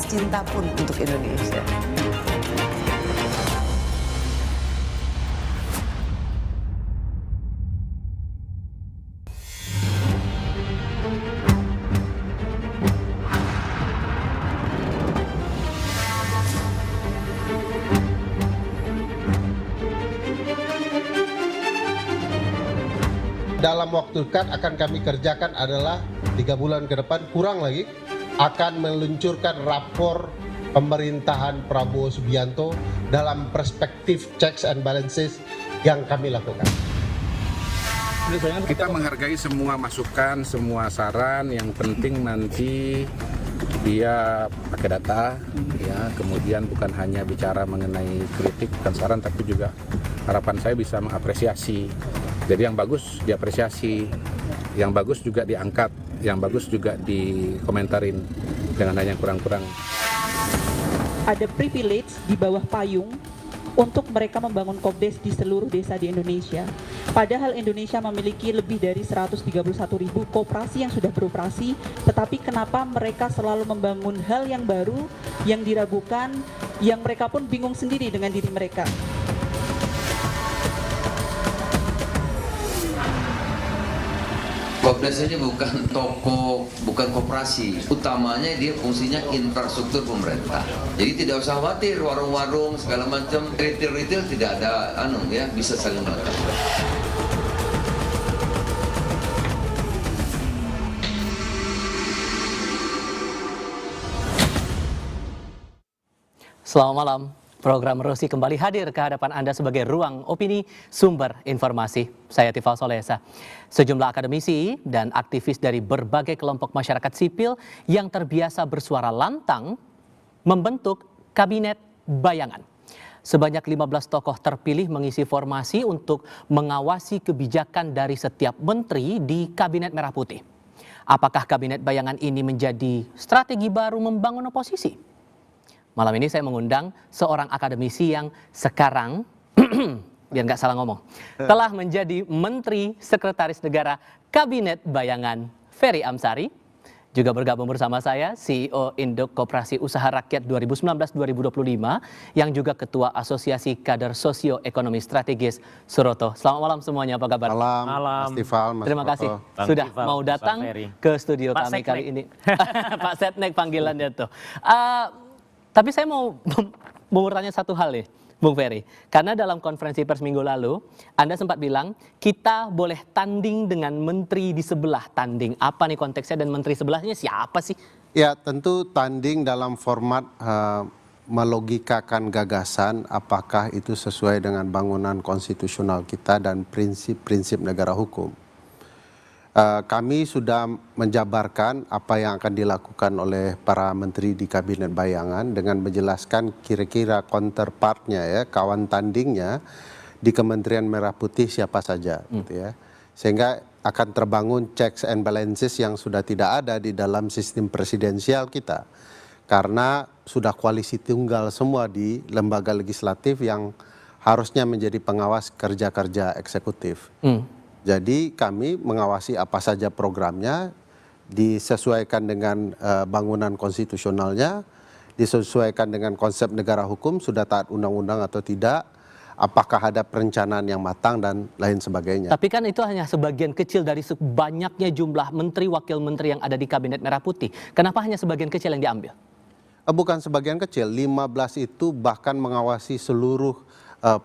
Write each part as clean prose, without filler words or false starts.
cinta pun untuk Indonesia. Dalam waktu dekat akan kami kerjakan adalah 3 bulan ke depan kurang lagi akan meluncurkan rapor pemerintahan Prabowo Subianto dalam perspektif checks and balances yang kami lakukan. Kita menghargai semua masukan, semua saran. Yang penting nanti dia pakai data, ya. Kemudian bukan hanya bicara mengenai kritik dan saran, tapi juga harapan saya bisa mengapresiasi. Jadi yang bagus diapresiasi, yang bagus juga diangkat, yang bagus juga dikomentarin, jangan hanya yang kurang-kurang. Ada privilege di bawah payung untuk mereka membangun Kopdes di seluruh desa di Indonesia. Padahal Indonesia memiliki lebih dari 131.000 koperasi yang sudah beroperasi, tetapi kenapa mereka selalu membangun hal yang baru, yang diragukan, yang mereka pun bingung sendiri dengan diri mereka. Kopdes ini bukan toko, bukan koperasi. Utamanya dia fungsinya infrastruktur pemerintah. Jadi tidak usah khawatir warung-warung segala macam, retail tidak ada bisa saling melengkapi. Selamat malam. Program Rosi kembali hadir ke hadapan Anda sebagai ruang opini sumber informasi. Saya Tifal Solesa. Sejumlah akademisi dan aktivis dari berbagai kelompok masyarakat sipil yang terbiasa bersuara lantang membentuk Kabinet Bayangan. Sebanyak 15 tokoh terpilih mengisi formasi untuk mengawasi kebijakan dari setiap menteri di Kabinet Merah Putih. Apakah Kabinet Bayangan ini menjadi strategi baru membangun oposisi? Malam ini saya mengundang seorang akademisi yang sekarang, biar nggak salah ngomong, telah menjadi Menteri Sekretaris Negara Kabinet Bayangan, Ferry Amsari. Juga bergabung bersama saya, CEO Induk Koperasi Usaha Rakyat 2019-2025, yang juga Ketua Asosiasi Kader Sosioekonomi Strategis Suroto. Selamat malam semuanya, apa kabar? Malam, Mas Tifal, Mas Terima kasih Suroto. sudah mau datang ke studio Pak kami Setnek. kali ini. Pak Setnek panggilannya tuh. Tapi saya mau bertanya satu hal nih, Bung Ferry. Karena dalam konferensi pers minggu lalu, Anda sempat bilang, kita boleh tanding dengan menteri di sebelah. Tanding apa nih konteksnya dan menteri sebelahnya siapa sih? Ya, tentu tanding dalam format melogikakan gagasan apakah itu sesuai dengan bangunan konstitusional kita dan prinsip-prinsip negara hukum. Kami sudah menjabarkan apa yang akan dilakukan oleh para menteri di Kabinet Bayangan dengan menjelaskan kira-kira counterpartnya, ya, kawan tandingnya di Kementerian Merah Putih siapa saja, gitu ya. Sehingga akan terbangun checks and balances yang sudah tidak ada di dalam sistem presidensial kita. Karena sudah koalisi tunggal semua di lembaga legislatif yang harusnya menjadi pengawas kerja-kerja eksekutif. Jadi kami mengawasi apa saja programnya, disesuaikan dengan bangunan konstitusionalnya, disesuaikan dengan konsep negara hukum, sudah taat undang-undang atau tidak, apakah ada perencanaan yang matang dan lain sebagainya. Tapi kan itu hanya sebagian kecil dari banyaknya jumlah menteri, wakil menteri yang ada di Kabinet Merah Putih. Kenapa hanya sebagian kecil yang diambil? Bukan sebagian kecil, 15 itu bahkan mengawasi seluruh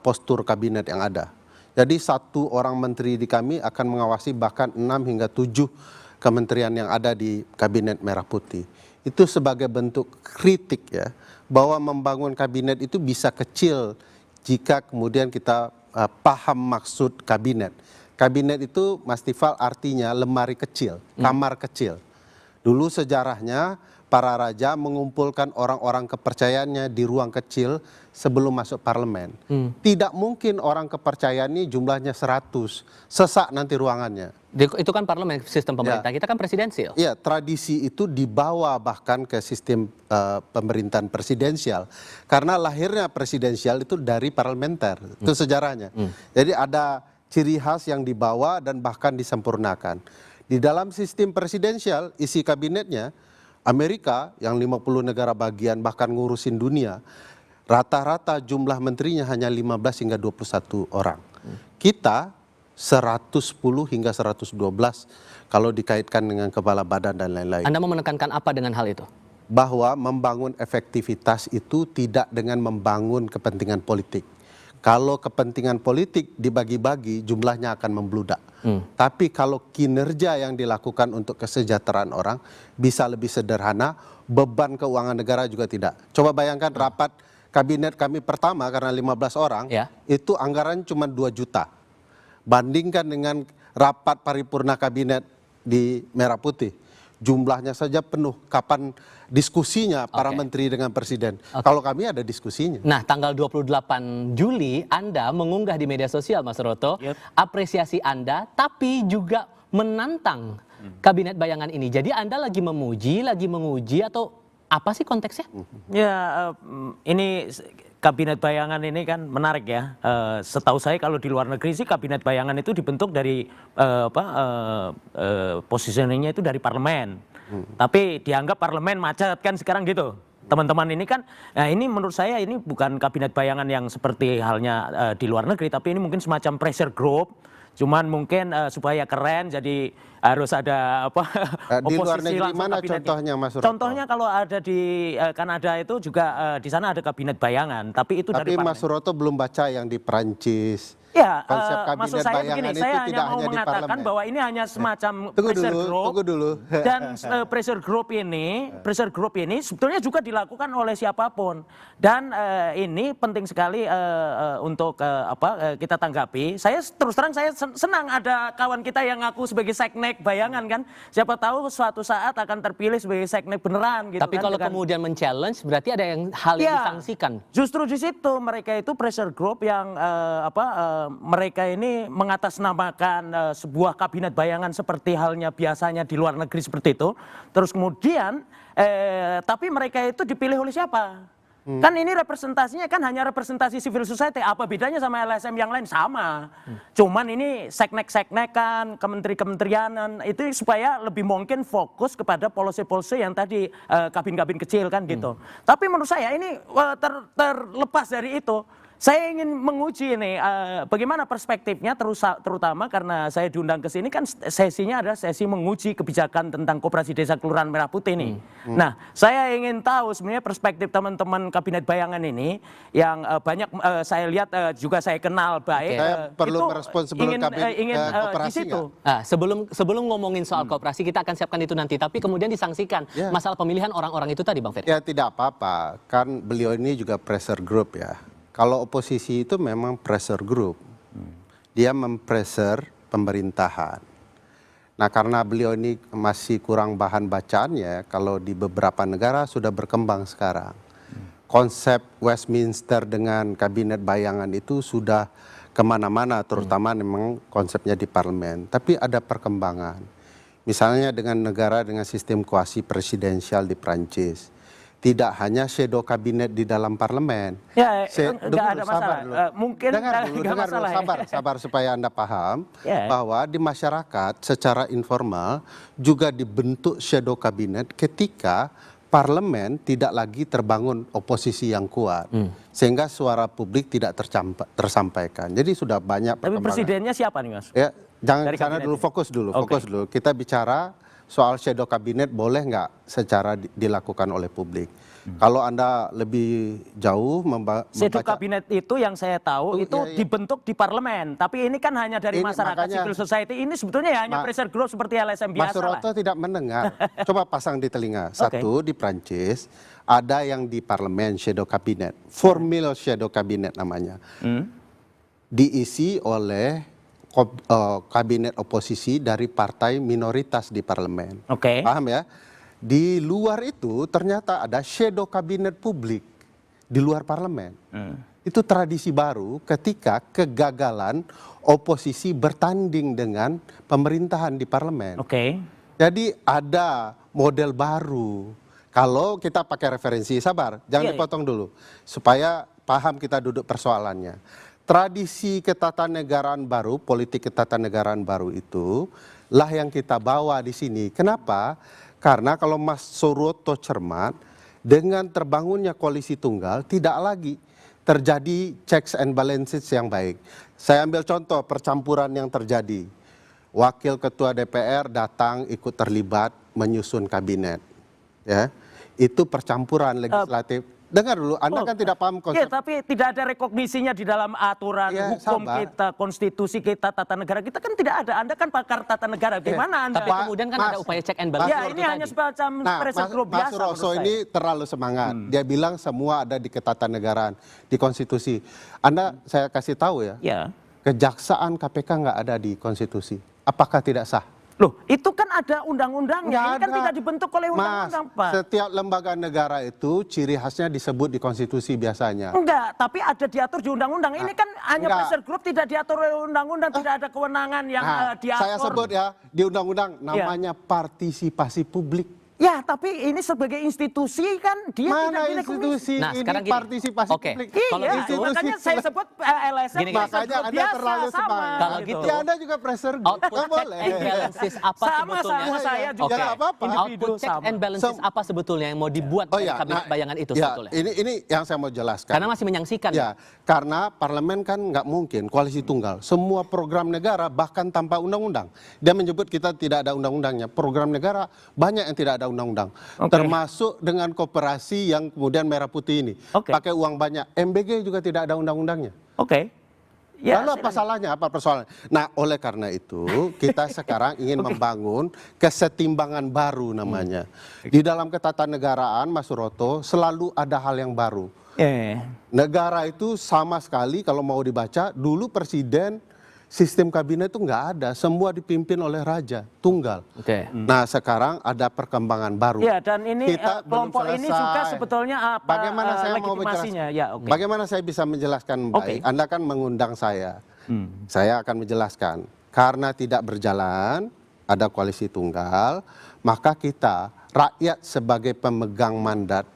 postur kabinet yang ada. Jadi satu orang menteri di kami akan mengawasi bahkan 6 hingga 7 kementerian yang ada di Kabinet Merah Putih. Itu sebagai bentuk kritik, ya, bahwa membangun kabinet itu bisa kecil jika kemudian kita paham maksud kabinet. Kabinet itu, Mas Tifal, artinya lemari kecil, kamar kecil. Dulu sejarahnya para raja mengumpulkan orang-orang kepercayaannya di ruang kecil sebelum masuk parlemen. Tidak mungkin orang kepercayaannya jumlahnya 100, sesak nanti ruangannya. Itu kan parlemen, sistem pemerintah. Kita kan presidensial. Iya, tradisi itu dibawa bahkan ke sistem pemerintahan presidensial. Karena lahirnya presidensial itu dari parlementer, itu sejarahnya. Jadi ada ciri khas yang dibawa dan bahkan disempurnakan. Di dalam sistem presidensial, isi kabinetnya Amerika yang 50 negara bagian bahkan ngurusin dunia, rata-rata jumlah menterinya hanya 15 hingga 21 orang. Kita 110 hingga 112 kalau dikaitkan dengan kepala badan dan lain-lain. Anda mau menekankan apa dengan hal itu? Bahwa membangun efektivitas itu tidak dengan membangun kepentingan politik. Kalau kepentingan politik dibagi-bagi, jumlahnya akan membludak. Tapi kalau kinerja yang dilakukan untuk kesejahteraan orang bisa lebih sederhana, beban keuangan negara juga tidak. Coba bayangkan rapat kabinet kami pertama karena 15 orang, itu anggaran cuma 2 juta. Bandingkan dengan rapat paripurna kabinet di Merah Putih. Jumlahnya saja penuh. Kapan diskusinya para menteri dengan presiden? Kalau kami ada diskusinya. Nah, tanggal 28 Juli Anda mengunggah di media sosial, Mas Roto, apresiasi Anda, tapi juga menantang kabinet bayangan ini. Jadi Anda lagi memuji, lagi menguji, atau apa sih konteksnya? Ya, ini kabinet bayangan ini kan menarik ya. Setahu saya kalau di luar negeri sih kabinet bayangan itu dibentuk dari positioningnya itu dari parlemen. Tapi dianggap parlemen macet kan sekarang gitu. Teman-teman ini kan, nah ini menurut saya ini bukan kabinet bayangan yang seperti halnya di luar negeri, tapi ini mungkin semacam pressure group. Cuman mungkin supaya keren jadi harus ada di luar negeri mana contohnya, Mas Roto? Contohnya kalau ada di Kanada itu juga di sana ada kabinet bayangan, tapi itu dari Mas Roto belum baca yang di Perancis. Ya, konsep kabinet maksud saya bayangan begini, itu saya tidak hanya mau hanya di mengatakan parlemen. bahwa ini hanya semacam pressure group. Tunggu dulu. Dan pressure group ini sebetulnya juga dilakukan oleh siapapun. Dan ini penting sekali untuk kita tanggapi. Saya terus terang saya senang ada kawan kita yang ngaku sebagai seknek bayangan kan. Siapa tahu suatu saat akan terpilih sebagai seknek beneran gitu. Tapi kan, kalau kemudian men-challenge berarti ada hal yang disangsikan. Justru di situ mereka itu pressure group yang mereka ini mengatasnamakan sebuah kabinet bayangan seperti halnya biasanya di luar negeri seperti itu. Terus kemudian tapi mereka itu dipilih oleh siapa? Kan ini representasinya kan hanya representasi civil society. Apa bedanya sama LSM yang lain? Sama. Cuman ini seknek-seknekan, kementerianan itu supaya lebih mungkin fokus kepada policy-policy yang tadi kabin-kabin kecil kan gitu. Tapi menurut saya ini terlepas dari itu. Saya ingin menguji ini bagaimana perspektifnya terutama karena saya diundang ke sini kan sesinya adalah sesi menguji kebijakan tentang koperasi desa kelurahan Merah Putih ini. Nah, saya ingin tahu sebenarnya perspektif teman-teman kabinet bayangan ini yang banyak saya lihat juga saya kenal baik. Saya perlu merespon sebelum ingin koperasi di situ. Nah, sebelum ngomongin soal koperasi kita akan siapkan itu nanti. Tapi kemudian disangsikan masalah pemilihan orang-orang itu tadi, Bang Ferry. Ya tidak apa-apa, kan beliau ini juga pressure group ya. Kalau oposisi itu memang pressure group, dia mempressure pemerintahan. Nah karena beliau ini masih kurang bahan bacaannya, kalau di beberapa negara sudah berkembang sekarang. Konsep Westminster dengan kabinet bayangan itu sudah kemana-mana, terutama memang konsepnya di parlemen. Tapi ada perkembangan, misalnya dengan negara dengan sistem kuasi presidensial di Prancis. Tidak hanya shadow kabinet di dalam parlemen. Ya, nggak ada masalah. Mungkin dengar dulu, sabar supaya Anda paham bahwa di masyarakat secara informal juga dibentuk shadow kabinet ketika parlemen tidak lagi terbangun oposisi yang kuat. Sehingga suara publik tidak tersampaikan. Jadi sudah banyak perkembangan. Tapi presidennya siapa nih, Mas? Ya, jangan dari sana dulu, fokus dulu. Kita bicara soal shadow kabinet boleh nggak secara dilakukan oleh publik. Kalau Anda lebih jauh shadow kabinet itu yang saya tahu itu dibentuk di parlemen. Tapi ini kan hanya dari masyarakat civil society. Ini sebetulnya ya hanya pressure group seperti LSM biasa. Mas Roto tidak mendengar. Coba pasang di telinga. Satu, di Prancis ada yang di parlemen shadow kabinet. Formal shadow kabinet namanya. Diisi oleh kabinet oposisi dari partai minoritas di parlemen. Paham ya? Di luar itu ternyata ada shadow kabinet publik di luar parlemen. Itu tradisi baru ketika kegagalan oposisi bertanding dengan pemerintahan di parlemen. Jadi ada model baru. Kalau kita pakai referensi, sabar, jangan dipotong dulu. Supaya paham kita duduk persoalannya. Tradisi ketatanegaraan baru, politik ketatanegaraan baru itu lah yang kita bawa di sini. Kenapa? Karena kalau Mas Suroto cermat, dengan terbangunnya koalisi tunggal tidak lagi terjadi checks and balances yang baik. Saya ambil contoh percampuran yang terjadi. Wakil Ketua DPR datang ikut terlibat menyusun kabinet. Ya. Itu percampuran legislatif. Dengar dulu, Anda kan tidak paham konsep. Ya, tapi tidak ada rekognisinya di dalam aturan Ya, hukum sabar. kita, konstitusi kita, tata negara kita kan tidak ada. Anda kan pakar tata negara. Gimana Anda? Tapi kemudian kan ada upaya check and balance. Ya, seperti ini hanya tadi. semacam pressure group Mas biasa Rosso menurut saya. ini terlalu semangat. Dia bilang semua ada di ketatanegaraan, di konstitusi. Anda, saya kasih tahu ya, Ya. kejaksaan KPK nggak ada di konstitusi. Apakah tidak sah? Loh, itu kan ada undang-undangnya. Nggak Ini kan ada. tidak dibentuk oleh undang-undang, Mas, Pak. setiap lembaga negara itu ciri khasnya disebut di konstitusi biasanya. Enggak, tapi ada diatur di undang-undang. Ini kan hanya enggak. pressure group, tidak diatur oleh undang-undang, tidak ada kewenangan yang diatur. Saya sebut ya, di undang-undang namanya partisipasi publik. Ya, tapi ini sebagai institusi kan dia Mana tidak institusi Nah, ini sekarang gini. partisipasi Oke. publik? Kalau Iya, gitu- makanya saya sebut LSM Gini, pressure makanya group Anda biasa, terlalu sama. semangat. Kalau gitu, Ya, Anda juga pressure group. Output Nggak check boleh. and balances apa Sama, sebetulnya? sama saya juga. Oke. Nggak apa-apa. Output check sama. and balances apa sebetulnya yang mau dibuat dari kabinet bayangan itu sebetulnya? Ini yang saya mau jelaskan. Karena masih menyaksikan. Ya, karena parlemen kan nggak mungkin koalisi tunggal. Semua program negara bahkan tanpa undang-undang. Dia menyebut kita tidak ada undang-undangnya. Program negara banyak yang tidak ada undang-undang. Oke. Termasuk dengan koperasi yang kemudian merah putih ini. Oke. Pakai uang banyak. MBG juga tidak ada undang-undangnya. Oke. Ya, Lalu apa salahnya? Apa persoalannya? Nah, oleh karena itu kita sekarang ingin membangun kesetimbangan baru namanya. Di dalam ketatanegaraan, Mas Suroto, selalu ada hal yang baru. Negara itu sama sekali kalau mau dibaca, dulu presiden sistem kabinet itu nggak ada, semua dipimpin oleh raja tunggal. Oke. Nah sekarang ada perkembangan baru. Ya, dan ini Kita belum kelompok ini selesai. juga sebetulnya apa Bagaimana saya mau legitimasinya? menjelaskan? Ya, oke. Bagaimana saya bisa menjelaskan baik? Oke. Anda kan mengundang saya. Saya akan menjelaskan. Karena tidak berjalan, ada koalisi tunggal, maka kita rakyat sebagai pemegang mandat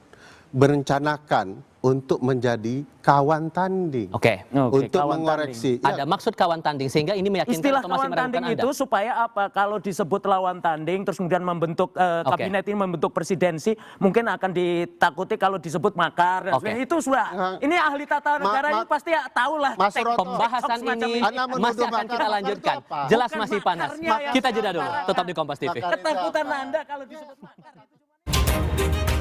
berencanakan untuk menjadi kawan tanding. Oke. Oke, Untuk kawan mengoreksi. Ya, Ada maksud kawan tanding sehingga ini meyakinkan Istilah atau masih kawan tanding meragukan itu Anda? supaya apa? Kalau disebut lawan tanding terus kemudian membentuk kabinet ini membentuk presidensi, mungkin akan ditakuti kalau disebut makar dan Oke. sebagainya. Itu sudah. Ini ahli tata negara ini pasti ya tahu lah. Mas tek- Suroto, Pembahasan semacam ini Anda menuduh masih akan makar, kita makar lanjutkan. itu apa? Jelas Bukan masih panas. makarnya yang Kita jeda dulu. sekarang. Tetap di Kompas TV. Ketakutan Anda kalau disebut makar itu cuma